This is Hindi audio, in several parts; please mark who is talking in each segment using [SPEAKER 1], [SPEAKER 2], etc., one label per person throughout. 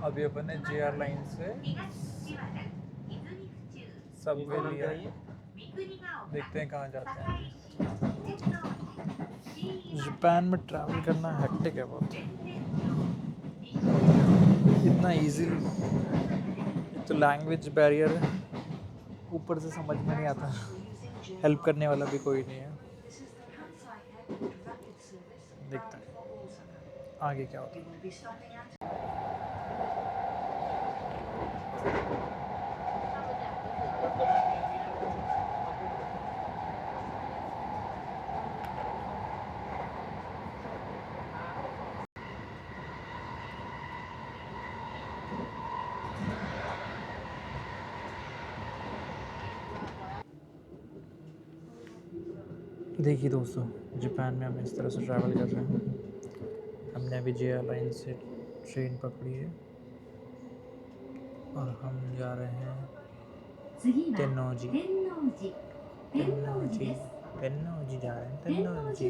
[SPEAKER 1] अभी अपन ने JR लाइन से सबवे लिया है, देखते हैं कहाँ जाते हैं। जापान में ट्रैवल करना हेक्टिक है बहुत, इतना इजी। एक तो लैंग्वेज बैरियर है, ऊपर से समझ में नहीं आता, हेल्प करने वाला भी कोई नहीं है। देखते हैं आगे क्या होता है। देखिए दोस्तों, जापान में हम इस तरह से ट्रैवल कर रहे हैं। हमने अभी JR लाइन से ट्रेन पकड़ी है और हम जा रहे हैं तेन्नौजी। तेन्नौजी तेन्नौजी जा रहे हैं, तेन्नौजी।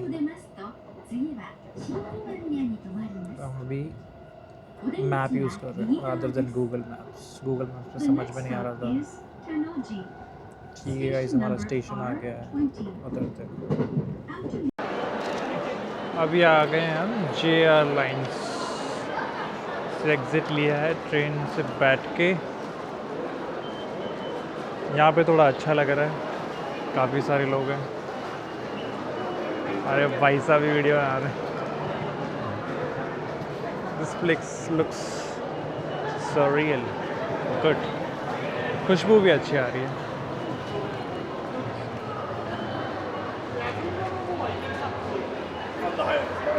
[SPEAKER 1] तो हम अभी मैप यूज़ कर रहे हैं rather than Google maps. Google maps में समझ में नहीं आ रहा था। ठीक है गाइस, हमारा स्टेशन आ गया है, उतरते हैं। अभी आ गए हैं हम JR लाइन्स से, एग्ज़िट लिया है ट्रेन से बैठ के। यहाँ पे थोड़ा अच्छा लग रहा है, काफ़ी सारे लोग हैं। अरे भाई साहब भी वीडियो बना रहे हैं। This place looks surreal good, खुशबू भी अच्छी आ रही है।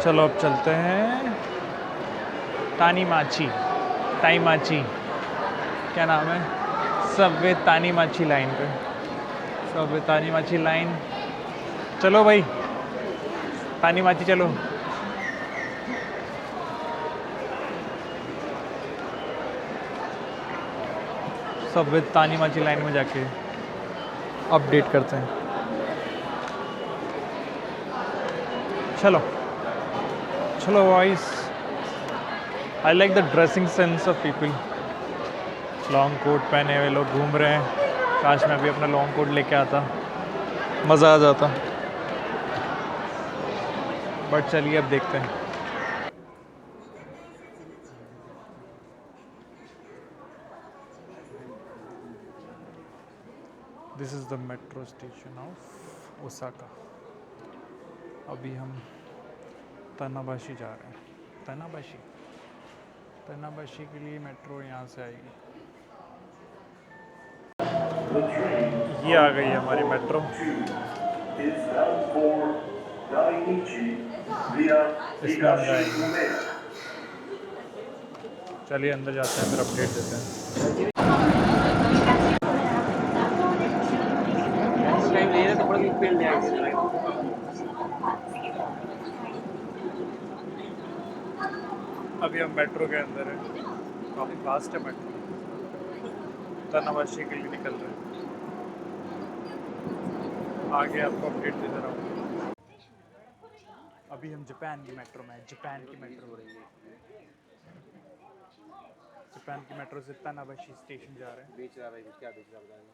[SPEAKER 1] चलो अब चलते हैं तानीमाची, ताईमाची क्या नाम है, सबवे तानीमाची लाइन पे। सबवे तानीमाची लाइन, चलो भाई तानीमाची चलो। सबवे तानीमाची लाइन में जाके अपडेट करते हैं। चलो चलो voice. I like the dressing sense of people. Long coat पहने हुए लोग घूम रहे हैं। काश मैं भी अपना लॉन्ग कोट लेके आता, मज़ा आ जाता। बट चलिए अब देखते हैं। This is the metro station of Osaka. अभी हम तानाबाशी जा रहे हैं। तानाबाशी, तानाबाशी के लिए मेट्रो यहाँ से आएगी। ये आ गई है हमारी मेट्रो। इसमें हम जाएंगे। चलिए अंदर जाते हैं, फिर अपडेट देते हैं। अभी हम मेट्रो के अंदर हैं, काफ़ी फास्ट है मेट्रो। तानाबाशी के लिए निकल रहे हैं, आगे आपको अपडेट देते रहूँगा। अभी हम जापान की मेट्रो में, जापान की मेट्रो हो रही है। जापान की मेट्रो से तानाबाशी स्टेशन जा रहे हैं। बेच रहा है भाई, क्या बेच रहा बताएगा।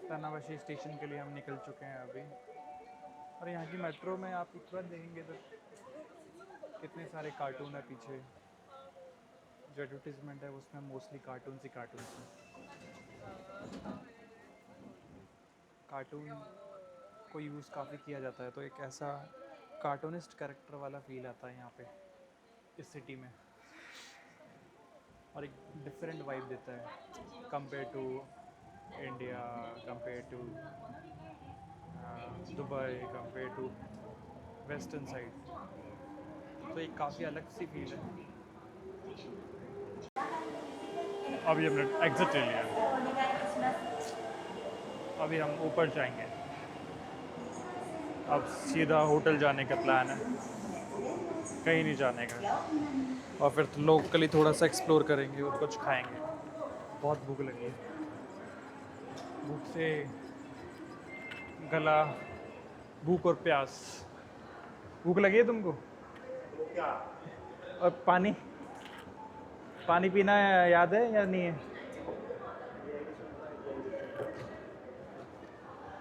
[SPEAKER 1] तानाबाशी स्टेशन के लिए हम निकल चुके हैं अभी। और यहाँ की मेट्रो में आप तुरंत देखेंगे तो कितने सारे कार्टून है पीछे। जो एडवर्टीजमेंट है उसमें मोस्टली कार्टून ही कार्टून हैं। कार्टून को यूज़ काफ़ी किया जाता है, तो एक ऐसा कार्टूनिस्ट कैरेक्टर वाला फील आता है यहाँ पे इस सिटी में, और एक डिफरेंट वाइब देता है compare to India, compare to Dubai, compare to western side. तो एक काफ़ी अलग सी फील है। अभी हमने एग्जिट ले लिया, अभी हम ऊपर जाएंगे। अब सीधा होटल जाने का प्लान है, कहीं नहीं जाने का। और फिर तो लोकली थोड़ा सा एक्सप्लोर करेंगे और कुछ खाएंगे। बहुत भूख लगी है, भूख से गला, भूख और प्यास। भूख लगी है तुमको? और पानी पानी पीना याद है या नहीं है?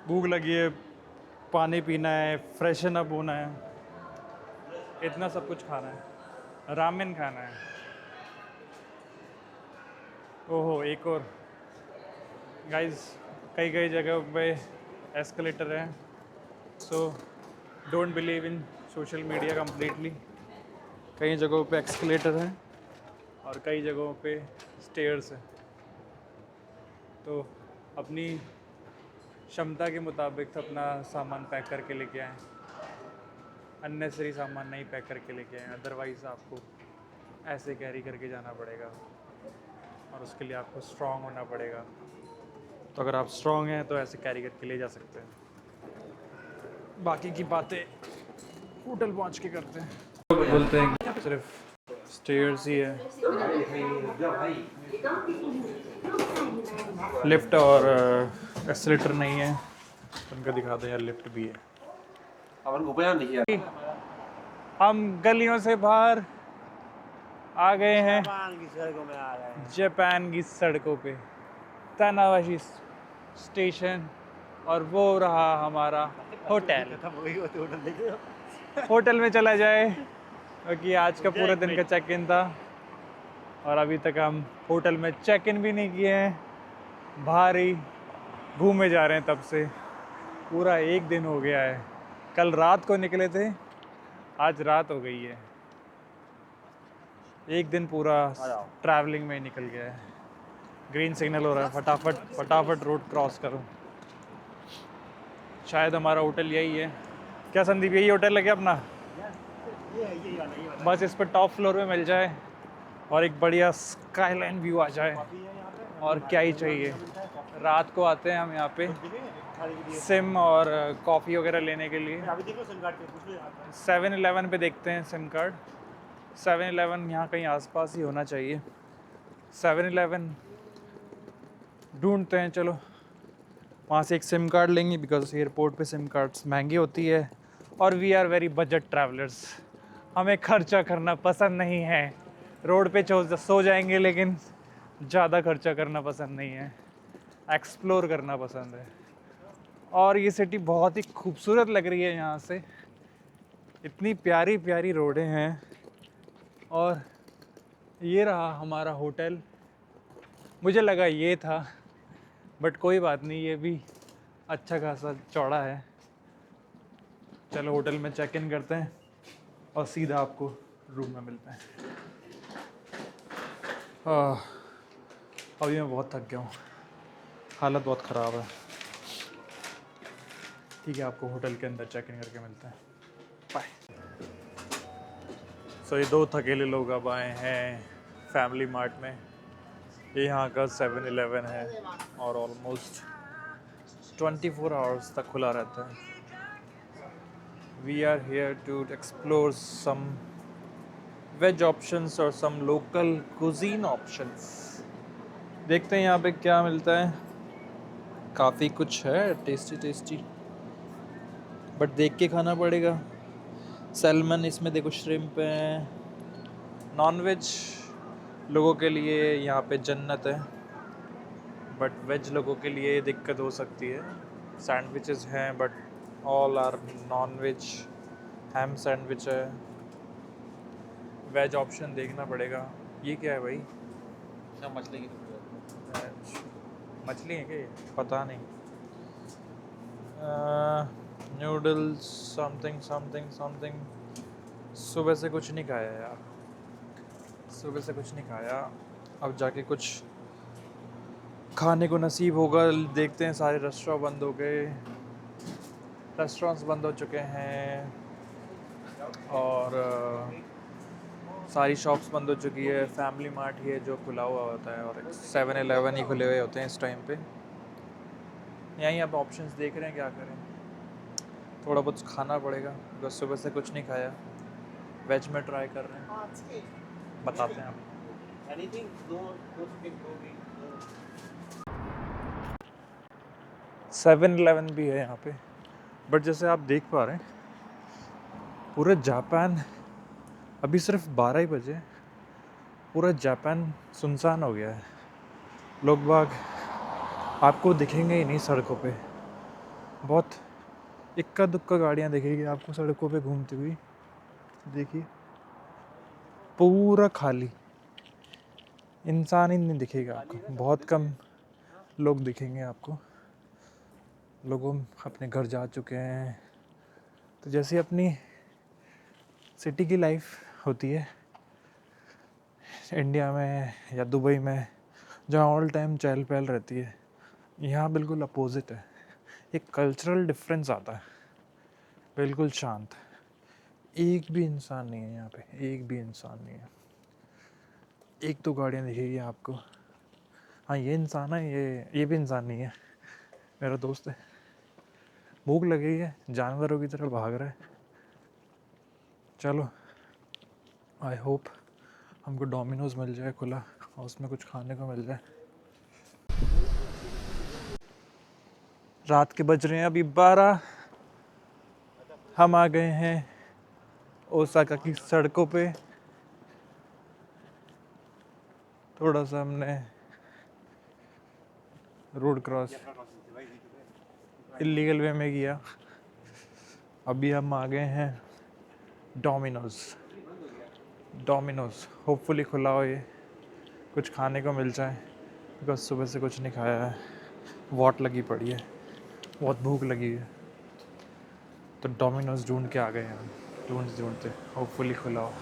[SPEAKER 1] भूख लगी है, पानी पीना है, फ्रेशन अप होना है, इतना सब कुछ खाना है, रामेन खाना है। ओहो, एक और गाइस, कई कई जगह पे एस्केलेटर है, so don't believe in social media completely. कई जगहों पे एस्केलेटर है और कई जगहों पे स्टेयर्स है, तो अपनी क्षमता के मुताबिक अपना सामान पैक करके लेके आएँ, अननेसरी सामान नहीं पैक करके लेके आएँ, अदरवाइज़ आपको ऐसे कैरी करके जाना पड़ेगा और उसके लिए आपको स्ट्रॉन्ग होना पड़ेगा। तो अगर आप स्ट्रॉन्ग हैं तो ऐसे कैरी करके ले जा सकते हैं, बाकी की बातें होटल पहुंच के करते हैं। लोग बोलते हैं सिर्फ स्टेयर्स ही है, लिफ्ट और एस्केलेटर नहीं है। उनका दिखाते हैं यार, लिफ्ट भी है। हम गलियों से बाहर आ गए हैं जापान की सड़कों पे, तानावाशी स्टेशन, और वो रहा हमारा होटल। होटल में चला जाए क्योंकि आज का पूरा दिन का चेक इन था और अभी तक हम होटल में चेक इन भी नहीं किए हैं, बाहर ही घूमे जा रहे हैं। तब से पूरा एक दिन हो गया है, कल रात को निकले थे, आज रात हो गई है, एक दिन पूरा ट्रैवलिंग में ही निकल गया है। ग्रीन सिग्नल हो रहा है, फटाफट फटाफट रोड क्रॉस करो। शायद हमारा होटल यही है। क्या संदीप, यही होटल है क्या अपना? बस इस पर टॉप फ्लोर में मिल जाए और एक बढ़िया स्काईलाइन व्यू आ जाए, और क्या ही चाहिए। रात को आते हैं हम यहाँ पे सिम और कॉफ़ी वगैरह लेने के लिए। 7-Eleven पे देखते हैं सिम कार्ड। 7-Eleven यहाँ कहीं आसपास ही होना चाहिए। 7-Eleven ढूंढते हैं, चलो वहाँ से एक सिम कार्ड लेंगे, बिकॉज एयरपोर्ट पे सिम कार्ड्स महंगी होती है और we are very budget travellers. हमें खर्चा करना पसंद नहीं है, रोड पे सो जाएंगे लेकिन ज़्यादा खर्चा करना पसंद नहीं है, एक्सप्लोर करना पसंद है। और ये सिटी बहुत ही खूबसूरत लग रही है यहाँ से, इतनी प्यारी प्यारी रोडें हैं। और ये रहा हमारा होटल, मुझे लगा ये था, बट कोई बात नहीं, ये भी अच्छा खासा चौड़ा है। चलो होटल में चेक इन करते हैं और सीधा आपको रूम में मिलते हैं। अभी मैं बहुत थक गया हूँ, हालत बहुत ख़राब है। ठीक है, आपको होटल के अंदर चेक इन करके मिलते हैं, बाय। सो ये दो थकेले लोग अब आए हैं फैमिली मार्ट में। ये यहाँ का 7-Eleven है और ऑलमोस्ट 24 आवर्स तक खुला रहता है। We are here to explore some veg options और सम लोकल कुजीन ऑप्शंस। देखते हैं यहाँ पे क्या मिलता है। काफ़ी कुछ है टेस्टी टेस्टी, बट देख के खाना पड़ेगा। सैल्मन, इसमें देखो श्रिम्प है। नॉन-वेज लोगों के लिए यहाँ पे जन्नत है, बट वेज लोगों के लिए दिक्कत हो सकती है। सैंडविचेस हैं but all are non-veg. Ham sandwich है, वेज ऑप्शन देखना पड़ेगा। ये क्या है भाई?
[SPEAKER 2] मछली की
[SPEAKER 1] मछली है क्या ये? पता नहीं। Noodles something something something. सुबह से कुछ नहीं खाया यार, सुबह से कुछ नहीं खाया। अब जाके कुछ खाने को नसीब होगा। देखते हैं, सारे रेस्टोरेंट बंद हो गए, रेस्टोरेंट्स बंद हो चुके हैं और सारी शॉप्स बंद हो चुकी है। फैमिली मार्ट ही है जो खुला हुआ होता है और 7-Eleven ही खुले हुए होते हैं इस टाइम पे। यहीं अब ऑप्शंस देख रहे हैं क्या करें, थोड़ा बहुत खाना पड़ेगा बिकॉज सुबह से कुछ नहीं खाया। वेज में ट्राई कर रहे हैं, बताते हैं आप। 7-Eleven भी है यहाँ पे, बट जैसे आप देख पा रहे हैं पूरे जापान अभी सिर्फ 12 ही बजे, पूरा जापान सुनसान हो गया है। लोग बाग आपको दिखेंगे ही नहीं सड़कों पे। बहुत इक्का दुक्का गाड़ियाँ दिखेगी आपको सड़कों पे घूमती हुई। देखिए पूरा खाली, इंसान ही नहीं दिखेगा आपको। बहुत कम लोग दिखेंगे आपको। लोगों अपने घर जा चुके हैं। तो जैसी अपनी सिटी की लाइफ होती है इंडिया में या दुबई में, जहाँ ऑल टाइम चहल पहल रहती है, यहाँ बिल्कुल अपोजिट है। एक कल्चरल डिफरेंस आता है। बिल्कुल शांत, एक भी इंसान नहीं है यहाँ पे, एक भी इंसान नहीं है। एक तो गाड़ियाँ दिखेगी आपको, हाँ ये इंसान है, ये भी इंसान नहीं है, मेरा दोस्त है। भूख लगी है, जानवरों की तरह भाग रहा है। चलो आई होप हमको डोमिनोज मिल जाए खुला और उसमें कुछ खाने को मिल जाए। रात के बज रहे हैं अभी 12। हम आ गए हैं ओसाका की सड़कों पे। थोड़ा सा हमने रोड क्रॉस इलीगल वे में किया। अभी हम आ गए हैं डोमिनोज। होपफुली खुला हो, ये कुछ खाने को मिल जाए, बिकॉज सुबह से कुछ नहीं खाया है। वॉट लगी पड़ी है, बहुत भूख लगी है। तो डोमिनोज ढूंढ के आ गए हैं हम, ढूंढते होपफुली खुला हो।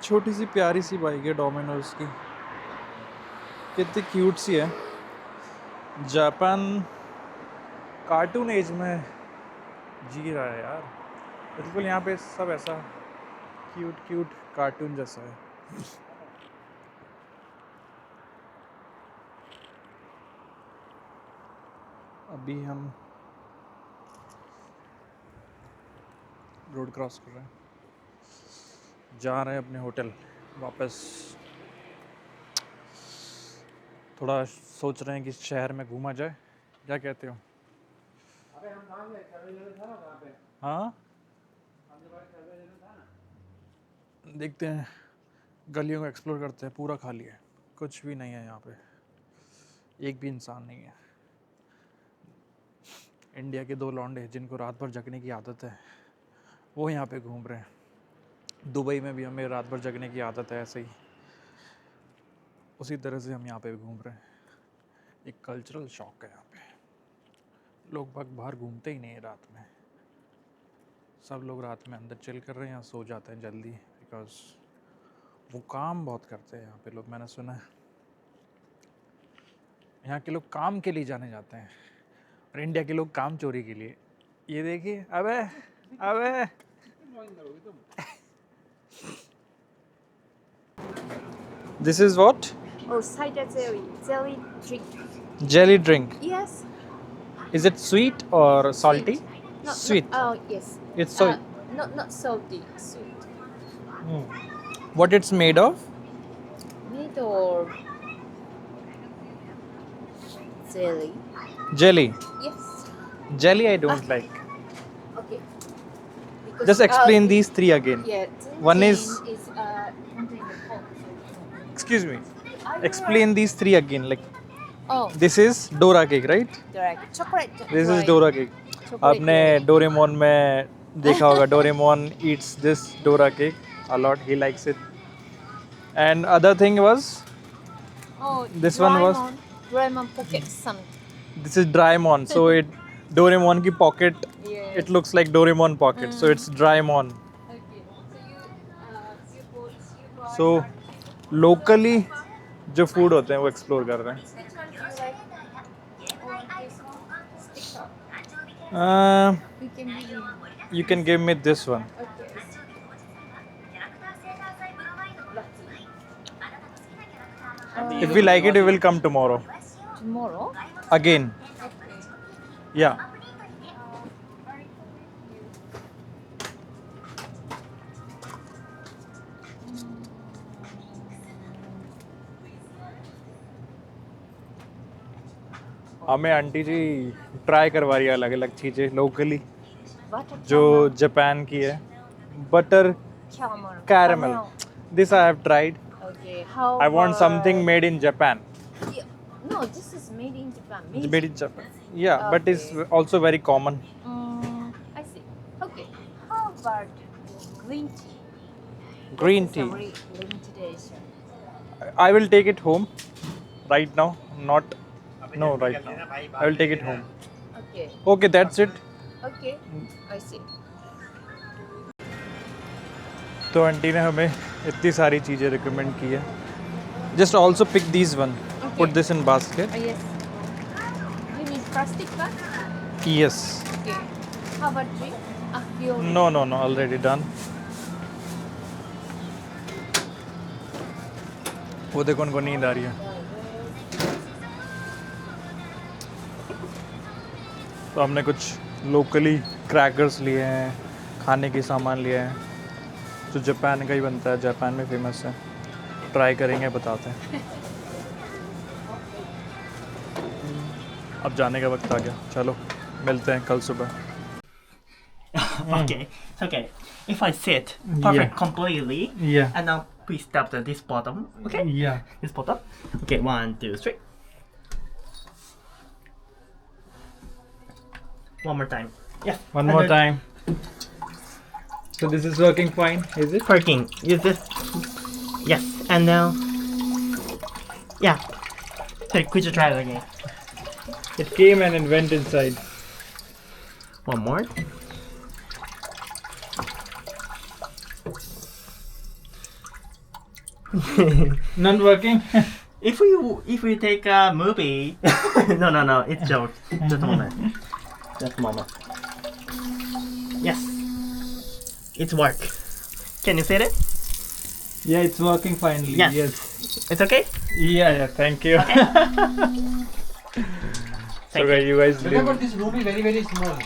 [SPEAKER 1] छोटी सी प्यारी सी बाइक है डोमिनोज की, कितनी क्यूट सी है। जापान कार्टून एज में जी रहा है यार, बिल्कुल यहाँ पे सब ऐसा क्यूट कार्टून जैसा है। अभी हम रोड क्रॉस कर रहे हैं, जा रहे हैं अपने होटल वापस। थोड़ा सोच रहे हैं कि शहर में घूमा जाए, क्या कहते हो? हाँ देखते हैं, गलियों को एक्सप्लोर करते हैं। पूरा खाली है, कुछ भी नहीं है यहाँ पे, एक भी इंसान नहीं है। इंडिया के 2 लौंडे जिनको रात भर जगने की आदत है, वो यहाँ पे घूम रहे हैं। दुबई में भी हमें रात भर जगने की आदत है, ऐसे ही उसी तरह से हम यहाँ पे घूम रहे हैं। एक कल्चरल शॉक है यहाँ पे। लोग बाहर घूमते ही नहीं है रात में। सब लोग रात में अंदर चिल कर रहे हैं या सो जाते हैं जल्दी, बिकॉज वो काम बहुत करते हैं यहाँ पे लोग। मैंने सुना है यहाँ के लोग काम के लिए जाने जाते हैं, और इंडिया के लोग काम चोरी के लिए। ये देखिए, अबे अबे this is what?
[SPEAKER 3] Oh, cider jelly drink.
[SPEAKER 1] Jelly drink.
[SPEAKER 3] Yes.
[SPEAKER 1] Is it sweet or salty?
[SPEAKER 3] No,
[SPEAKER 1] Sweet.
[SPEAKER 3] No, oh, yes.
[SPEAKER 1] It's so.
[SPEAKER 3] Not salty. Sweet.
[SPEAKER 1] What it's made of?
[SPEAKER 3] Made of jelly.
[SPEAKER 1] Jelly.
[SPEAKER 3] Yes.
[SPEAKER 1] Jelly I don't like.
[SPEAKER 3] Okay. Because,
[SPEAKER 1] Just explain these 3 again.
[SPEAKER 3] Yeah.
[SPEAKER 1] One is.
[SPEAKER 3] contain the pot.
[SPEAKER 1] Excuse me. Explain these 3 again. Like
[SPEAKER 3] Oh,
[SPEAKER 1] this is Dora cake, right?
[SPEAKER 3] direct chocolate.
[SPEAKER 1] This is Dora cake. आपने डोरेमोन में देखा होगा, Doraemon eats this Dora cake a lot. He likes it. And other thing was,
[SPEAKER 3] Oh,
[SPEAKER 1] this one was.
[SPEAKER 3] Doraemon pocket sun.
[SPEAKER 1] This is Drymon. So it Doraemon की pocket.
[SPEAKER 3] Yes.
[SPEAKER 1] It looks like Doraemon pocket. So it's Drymon.
[SPEAKER 3] Okay. So you bought.
[SPEAKER 1] So locally जो फूड होते हैं वो एक्सप्लोर कर रहे हैं।
[SPEAKER 3] Which one do you like? Or this sticker? We can give you.
[SPEAKER 1] You can give me this one.
[SPEAKER 3] Okay. Lucky.
[SPEAKER 1] If we like it, we will come tomorrow.
[SPEAKER 3] Tomorrow?
[SPEAKER 1] Again.
[SPEAKER 3] Okay.
[SPEAKER 1] Yeah. हमें आंटी जी ट्राई करवा रही है अलग अलग चीज़ें लोकली।
[SPEAKER 3] Butter
[SPEAKER 1] जो जापान की है, butter
[SPEAKER 3] caramel.
[SPEAKER 1] caramel. This I have tried.
[SPEAKER 3] Okay. How
[SPEAKER 1] I want
[SPEAKER 3] about-
[SPEAKER 1] something made in Japan.
[SPEAKER 3] Yeah. No, this is made in Japan.
[SPEAKER 1] It's made in Japan. Yeah, but it's also very common.
[SPEAKER 3] I see. Okay. How about green tea?
[SPEAKER 1] Green
[SPEAKER 3] It's a
[SPEAKER 1] tea.
[SPEAKER 3] very limited edition.
[SPEAKER 1] I will take it home right now. Not no right now. I will take it home.
[SPEAKER 3] Okay.
[SPEAKER 1] Okay, that's it.
[SPEAKER 3] Okay. I see.
[SPEAKER 1] तो आंटी ने हमें इतनी सारी चीज़ें रिकमेंड की है. Just also pick these one. Put
[SPEAKER 3] Okay.
[SPEAKER 1] this in basket.
[SPEAKER 3] Yes. You need plastic bag?
[SPEAKER 1] Yes.
[SPEAKER 3] Okay. How about drink? You already-
[SPEAKER 1] No, no, no. Already done. वो देखो उनको नींद आ रही है. तो हमने कुछ लोकली क्रैकर्स लिए हैं, खाने के सामान लिए हैं, जो जापान का ही बनता है, जापान में फेमस है. ट्राई करेंगे, बताते हैं. अब जाने का वक्त आ गया. चलो मिलते हैं कल सुबह.
[SPEAKER 2] Okay, okay. If I sit perfect
[SPEAKER 1] Yeah.
[SPEAKER 2] completely,
[SPEAKER 1] Yeah.
[SPEAKER 2] and now please tap this bottom. Okay,
[SPEAKER 1] Yeah.
[SPEAKER 2] this bottom. Okay, 1, 2, 3. One more time. Yes.
[SPEAKER 1] One
[SPEAKER 2] and
[SPEAKER 1] more
[SPEAKER 2] then
[SPEAKER 1] time. So this is working fine, is it?
[SPEAKER 2] Working. Use this. Yes, and now. Yeah. So could you try it again?
[SPEAKER 1] It came and it went inside.
[SPEAKER 2] One more.
[SPEAKER 1] Not working.
[SPEAKER 2] If we take a movie, no, it's joke. Just a moment. Just a moment. Yes, it's work. Can you see it?
[SPEAKER 1] Yeah, it's working finally.
[SPEAKER 2] Yes.
[SPEAKER 1] Yes.
[SPEAKER 2] It's okay.
[SPEAKER 1] Yeah. Thank you.
[SPEAKER 2] Okay.
[SPEAKER 1] So guys, you guys live.
[SPEAKER 4] But this room is very, very small.